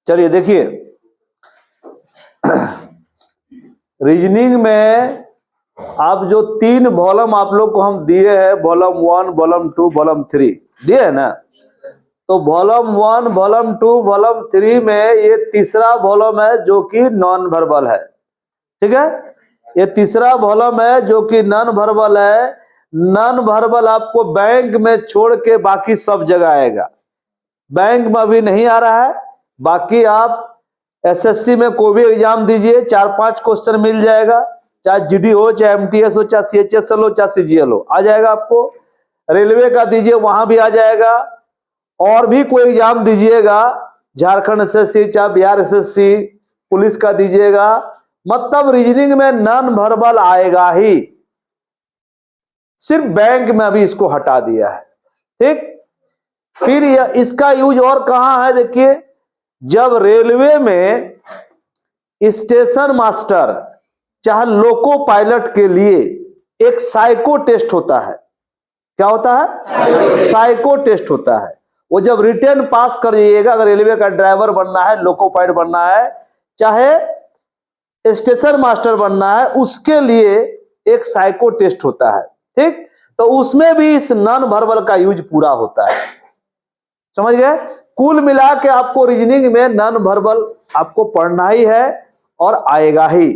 चलिए देखिए, रीजनिंग में आप जो 3 वॉलम आप लोग को हम दिए हैं, वॉलम 1, वॉलम 2, वॉलम 3 दिए है ना। तो वॉलम 1, वॉलम 2, वॉलम 3 में ये तीसरा वॉलम है जो कि नॉन वर्बल है। ठीक है, ये तीसरा वॉलम है जो कि नॉन वर्बल है। नॉन वर्बल आपको बैंक में छोड़ के बाकी सब जगह आएगा। बैंक में अभी नहीं आ रहा है, बाकी आप एसएससी में कोई भी एग्जाम दीजिए 4-5 क्वेश्चन मिल जाएगा, चाहे जीडी हो, चाहे एमटीएस हो, चाहे सीएचएसएल हो, चाहे सीजीएल हो, आ जाएगा आपको। रेलवे का दीजिए, वहां भी आ जाएगा। और भी कोई एग्जाम दीजिएगा, झारखंड एसएससी, चाहे बिहार एसएससी, पुलिस का दीजिएगा, मतलब रीजनिंग में नॉन वर्बल आएगा ही। सिर्फ बैंक में अभी इसको हटा दिया है। ठीक, फिर इसका यूज और कहां है देखिए, जब रेलवे में स्टेशन मास्टर चाहे लोको पायलट के लिए एक साइको टेस्ट होता है। क्या होता है? साइको टेस्ट होता है। वो जब रिटर्न पास कर जाइएगा, अगर रेलवे का ड्राइवर बनना है, लोको पायलट बनना है, चाहे स्टेशन मास्टर बनना है, उसके लिए एक साइको टेस्ट होता है। ठीक, तो उसमें भी इस नॉन वर्बल का यूज पूरा होता है। समझ गए? कुल मिला के आपको रीजनिंग में नॉन वर्बल आपको पढ़ना ही है और आएगा ही।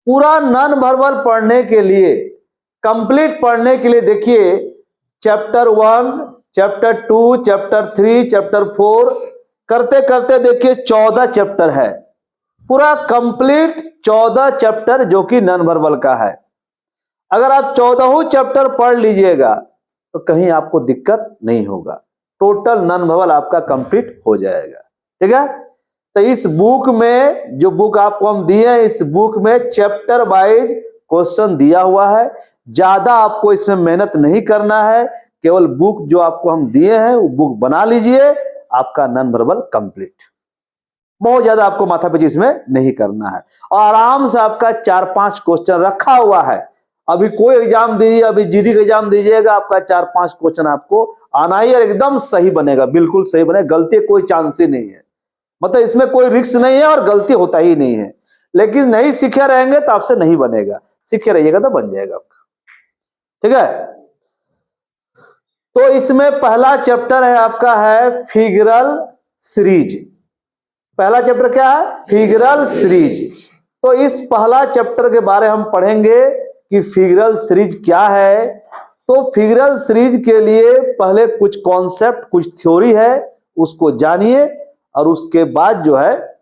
पूरा नॉन वर्बल पढ़ने के लिए, कंप्लीट पढ़ने के लिए देखिए, चैप्टर 1, चैप्टर 2, चैप्टर 3, चैप्टर 4 करते करते देखिए 14 चैप्टर है। पूरा कंप्लीट 14 चैप्टर जो कि नॉन वर्बल का है। अगर आप 14 चैप्टर पढ़ लीजिएगा तो कहीं आपको दिक्कत नहीं होगा, टोटल नॉन वर्बल आपका कंप्लीट हो जाएगा। ठीक है, तो इस बुक में, जो बुक आपको हम दिए हैं, इस बुक में चैप्टर वाइज क्वेश्चन दिया हुआ है। ज्यादा आपको इसमें मेहनत नहीं करना है, केवल बुक जो आपको हम दिए हैं वो बुक बना लीजिए, आपका नॉन वर्बल कंप्लीट। बहुत ज्यादा आपको माथापच्ची इसमें नहीं करना है, और आराम से आपका 4-5 क्वेश्चन रखा हुआ है। अभी कोई एग्जाम दीजिए, अभी जीडी का एग्जाम दीजिएगा, आपका 4-5 क्वेश्चन आपको आना ही और एकदम सही बनेगा, बिल्कुल सही बनेगा, गलती कोई चांस ही नहीं है। मतलब इसमें कोई रिस्क नहीं है और गलती होता ही नहीं है। लेकिन नहीं सीखे रहेंगे तो आपसे नहीं बनेगा, सीखे रहिएगा तो बन जाएगा आपका। ठीक है, तो इसमें पहला चैप्टर है आपका है फिगरल सीरीज। पहला चैप्टर क्या है? Figural series. तो इस पहला चैप्टर के बारे हम पढ़ेंगे कि फिगरल सीरीज क्या है। तो फिगरल सीरीज के लिए पहले कुछ कॉन्सेप्ट, कुछ थ्योरी है, उसको जानिए, और उसके बाद जो है,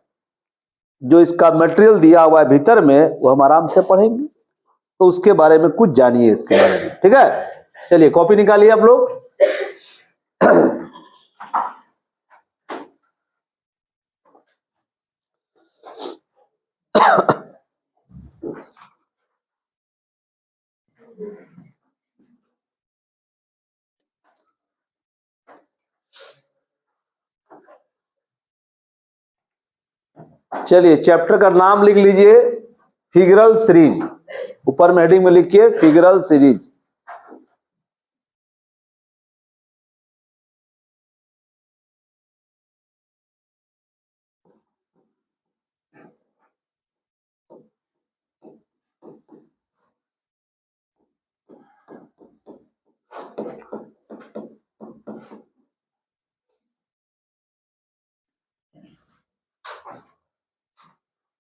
जो इसका मटेरियल दिया हुआ है भीतर में, वो हम आराम से पढ़ेंगे। तो उसके बारे में कुछ जानिए इसके बारे में। ठीक है, चलिए कॉपी निकालिए आप लोग। चलिए चैप्टर का नाम लिख लीजिए, फिगरल सीरीज। ऊपर में हेडिंग में लिखिए फिगरल सीरीज।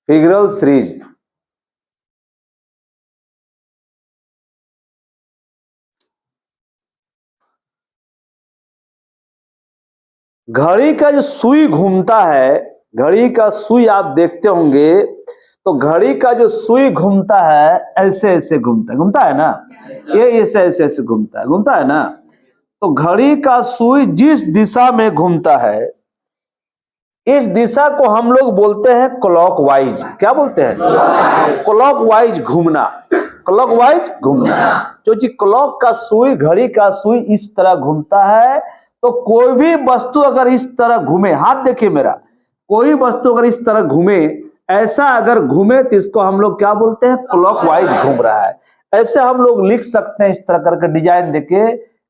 फिगरल सीरीज घड़ी का जो सुई घूमता है, घड़ी का सुई आप देखते होंगे, तो घड़ी का जो सुई घूमता है ऐसे ऐसे घूमता है ना, ये ऐसे ऐसे ऐसे घूमता है ना। तो घड़ी का सुई जिस दिशा में घूमता है, इस दिशा को हम लोग बोलते हैं क्लॉकवाइज। क्या बोलते हैं? क्लॉकवाइज घूमना, क्लॉकवाइज घूमना। क्योंकि क्लॉक का सुई, घड़ी का सुई इस तरह घूमता है, तो कोई भी वस्तु अगर इस तरह घूमे, हाथ देखिए मेरा, कोई वस्तु अगर इस तरह घूमे, ऐसा अगर घूमे, तो इसको हम लोग क्या बोलते हैं? क्लॉकवाइज घूम रहा है। ऐसे हम लोग लिख सकते हैं इस तरह करके डिजाइन देके।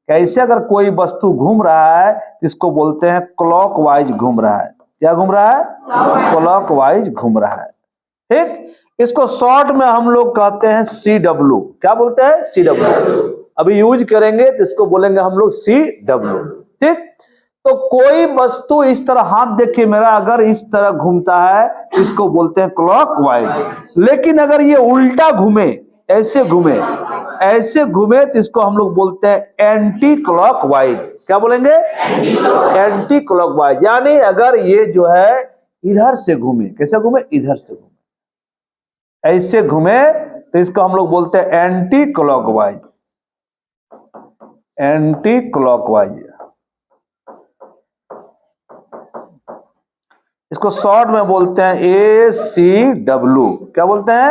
कैसे अगर कोई वस्तु घूम रहा है इसको बोलते हैं क्लॉकवाइज घूम रहा है। क्या घूम रहा है? क्लॉकवाइज घूम रहा है। ठीक, इसको शॉर्ट में हम लोग कहते हैं CW। क्या बोलते हैं? CW। अभी यूज करेंगे तो इसको बोलेंगे हम लोग CW। ठीक, तो कोई वस्तु इस तरह, हाथ देखिए मेरा, अगर इस तरह घूमता है इसको बोलते हैं क्लॉकवाइज। लेकिन अगर ये उल्टा घूमे, ऐसे घूमे, ऐसे घूमे तो इसको हम लोग बोलते हैं एंटी क्लॉकवाइज। क्या बोलेंगे? Anti clockwise. यानी अगर ये जो है इधर से घूमे, कैसे घूमे? इधर से घूमे, ऐसे घूमे तो इसको हम लोग बोलते हैं एंटी क्लॉकवाइज। एंटी क्लॉकवाइज, इसको शॉर्ट में बोलते हैं ACW। क्या बोलते हैं?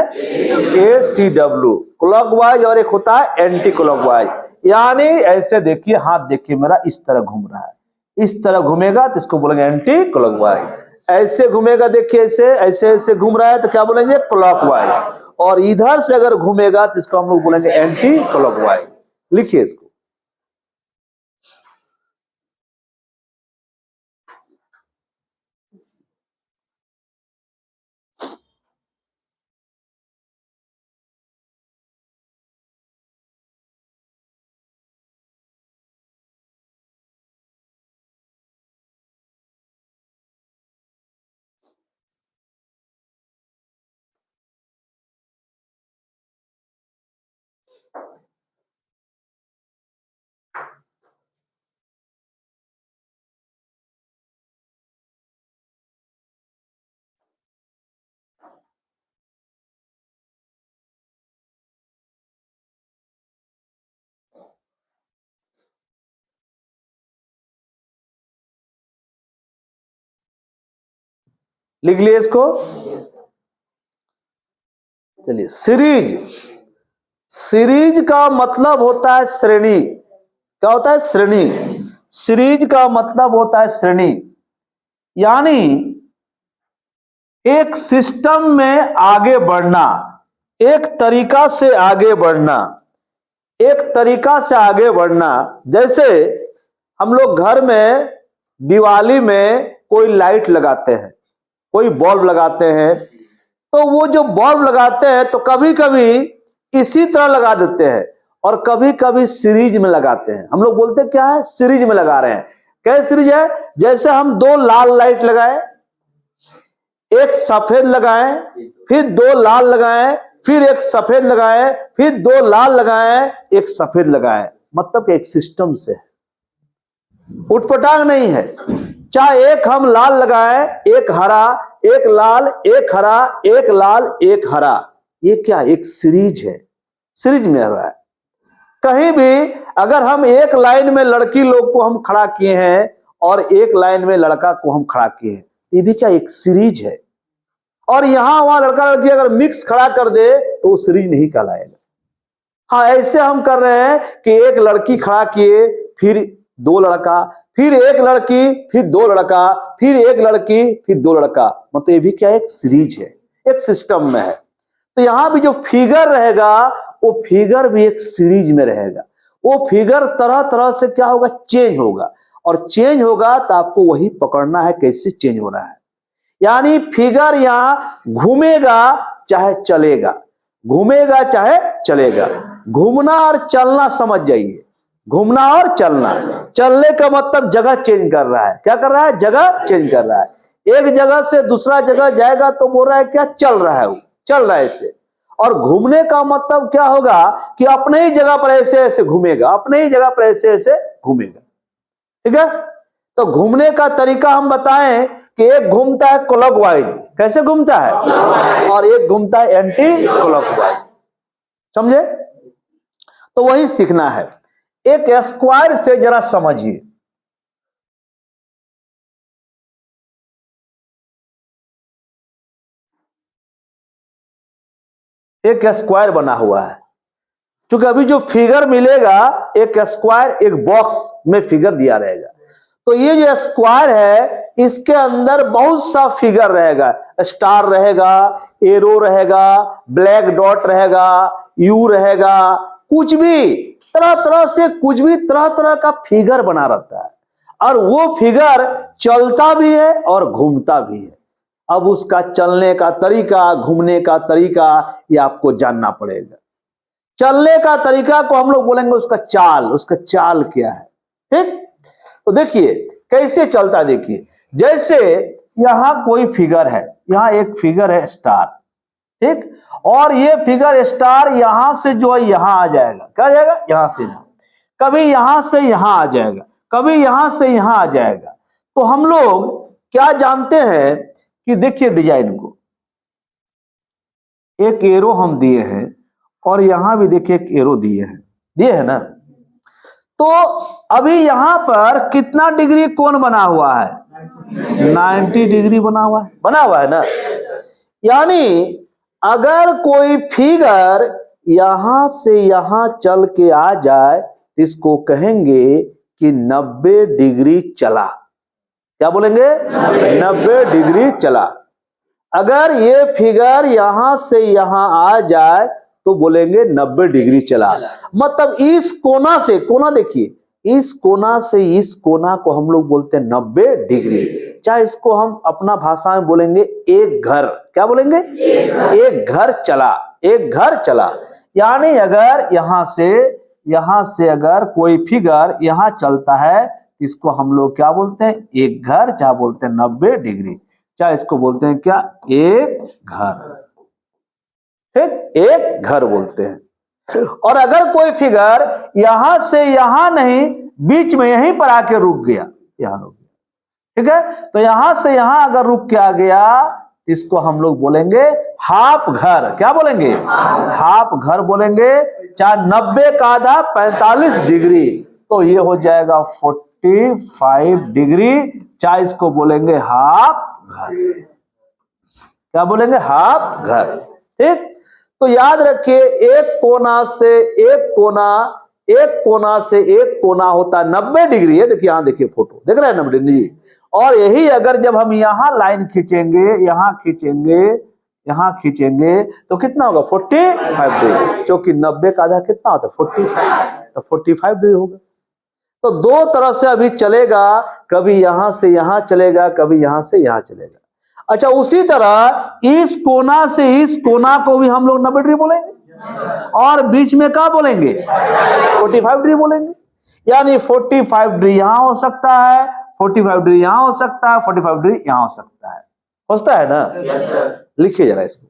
ACW, क्लॉकवाइज, और एक होता है एंटी क्लॉकवाइज। यानी ऐसे देखिए, हाथ देखिए मेरा, इस तरह घूम रहा है, इस तरह घूमेगा तो इसको बोलेंगे एंटी क्लॉकवाइज। ऐसे घूमेगा, देखिए ऐसे ऐसे ऐसे घूम रहा है तो क्या बोलेंगे? क्लॉकवाइज। और इधर से अगर घूमेगा तो इसको हम लोग बोलेंगे एंटी क्लॉकवाइज। लिखिए इसको। लिख लिए इसको। चलिए, सीरीज। सीरीज का मतलब होता है श्रेणी। क्या होता है? श्रेणी। सीरीज का मतलब होता है श्रेणी। यानी एक सिस्टम में आगे बढ़ना, एक तरीका से आगे बढ़ना, एक तरीका से आगे बढ़ना। जैसे हम लोग घर में दिवाली में कोई लाइट लगाते हैं, कोई बल्ब लगाते हैं, तो वो जो बल्ब लगाते हैं तो कभी कभी इसी तरह लगा देते हैं और कभी कभी सीरीज में लगाते हैं। हम लोग बोलते हैं क्या है? सीरीज में लगा रहे हैं। क्या सीरीज है? जैसे हम दो लाल लाइट लगाए, एक सफेद लगाए, फिर दो लाल लगाए, फिर एक सफेद लगाए, फिर दो लाल लगाए, एक सफेद लगाए, मतलब एक सिस्टम से है, उठपटांग नहीं है। चाहे एक हम लाल लगाए, एक हरा, एक लाल, एक हरा, एक लाल, एक हरा, ये क्या? एक सीरीज है, सीरीज में रहा है। कहीं भी अगर हम एक लाइन में लड़की लोग को हम खड़ा किए हैं और एक लाइन में लड़का को हम खड़ा किए हैं, ये भी क्या? एक सीरीज है। और यहां वहां लड़का लड़की अगर मिक्स खड़ा कर दे तो वो सीरीज नहीं कहलाएगा। हाँ, ऐसे हम कर रहे हैं कि एक लड़की खड़ा किए, फिर दो लड़का, फिर एक लड़की, फिर दो लड़का, फिर एक लड़की, फिर दो लड़का, मतलब ये भी क्या? एक सीरीज है, एक सिस्टम में है। तो यहां भी जो फिगर रहेगा वो फिगर भी एक सीरीज में रहेगा। वो फिगर तरह तरह से क्या होगा? चेंज होगा, और चेंज होगा तो आपको वही पकड़ना है कैसे चेंज हो रहा है। यानी फिगर यहां घूमेगा चाहे चलेगा, घूमेगा चाहे चलेगा। घूमना और चलना समझ जाइए, घूमना और चलना। चलने का मतलब जगह चेंज कर रहा है। क्या कर रहा है? जगह चेंज कर रहा है। एक जगह से दूसरा जगह जाएगा तो बोल रहा है क्या? चल रहा है, वो चल रहा है ऐसे। और घूमने का मतलब क्या होगा? कि अपने ही जगह पर ऐसे ऐसे घूमेगा, अपने ही जगह पर ऐसे ऐसे घूमेगा। ठीक है, तो घूमने का तरीका हम बताएं कि एक घूमता है क्लॉकवाइज, कैसे घूमता है, और एक घूमता है एंटी क्लॉकवाइज। समझे? तो वही सीखना है। एक स्क्वायर से जरा समझिए। एक स्क्वायर बना हुआ है, क्योंकि अभी जो फिगर मिलेगा एक स्क्वायर, एक बॉक्स में फिगर दिया रहेगा। तो ये जो स्क्वायर है इसके अंदर बहुत सा फिगर रहेगा, स्टार रहेगा, एरो रहेगा, ब्लैक डॉट रहेगा, यू रहेगा, कुछ भी तरह तरह से, कुछ भी तरह तरह का फिगर बना रहता है, और वो फिगर चलता भी है और घूमता भी है। अब उसका चलने का तरीका, घूमने का तरीका, ये आपको जानना पड़ेगा। चलने का तरीका को हम लोग बोलेंगे उसका चाल, उसका चाल क्या है, ठीक। तो देखिए कैसे चलता है, देखिए जैसे यहां कोई फिगर है, यहां एक फिगर है स्टार, ठीक, और ये फिगर स्टार यहां से जो है यहां आ जाएगा, क्या आ जाएगा, यहां से यहां, कभी यहां से यहां आ जाएगा, कभी यहां से यहां आ जाएगा। तो हम लोग क्या जानते हैं कि देखिए डिजाइन को, एक एरो हम दिए हैं और यहां भी देखिए एक एरो दिए है ना। तो अभी यहां पर कितना डिग्री कोण बना हुआ है, 90 डिग्री बना हुआ है ना। यानी अगर कोई फिगर यहां से यहां चल के आ जाए, इसको कहेंगे कि 90 डिग्री चला। क्या बोलेंगे, 90 डिग्री चला। अगर ये फिगर यहां से यहां आ जाए तो बोलेंगे 90 डिग्री चला। मतलब इस कोना से, कोना देखिए, इस कोना से इस कोना को हम लोग बोलते हैं 90 डिग्री। चाहे इसको हम अपना भाषा में बोलेंगे एक घर, क्या बोलेंगे, एक घर चला, एक घर चला। यानी अगर यहां से अगर कोई फिगर यहां चलता है, इसको हम लोग क्या बोलते हैं, एक घर, चाहे बोलते हैं 90 डिग्री, चाहे इसको बोलते हैं क्या, एक घर, ठीक, एक घर बोलते हैं। और अगर कोई फिगर यहां से यहां नहीं, बीच में यहीं पर आके रुक गया, यहां रुक गया, ठीक है, तो यहां से यहां अगर रुक के आ गया, इसको हम लोग बोलेंगे हाफ घर। क्या बोलेंगे, हाफ घर बोलेंगे। चाहे 90 का आधा 45 डिग्री, तो ये हो जाएगा 45 डिग्री, चाहे इसको बोलेंगे हाफ घर। क्या बोलेंगे, हाफ घर, ठीक। तो याद रखिए एक कोना से एक कोना, एक कोना से एक कोना होता है 90 डिग्री है। देखिए यहां देखिए फोटो, देख रहे हैं 90 डिग्री। और यही अगर जब हम यहां लाइन खींचेंगे, यहां खींचेंगे, यहां खींचेंगे, तो कितना होगा, 45 डिग्री, क्योंकि 90 का आधा कितना होता है, 45, तो 45 डिग्री होगा। तो दो तरह से अभी चलेगा, कभी यहां से यहां चलेगा, कभी यहां से यहां चलेगा। अच्छा, उसी तरह इस कोना से इस कोना को भी हम लोग 90 डिग्री बोलेंगे, और बीच में क्या बोलेंगे, 45 डिग्री बोलेंगे। यानी 45 डिग्री यहां हो सकता है, 45 डिग्री यहां हो सकता है, 45 डिग्री यहां हो सकता है, होता है ना। लिखिए जरा इसको।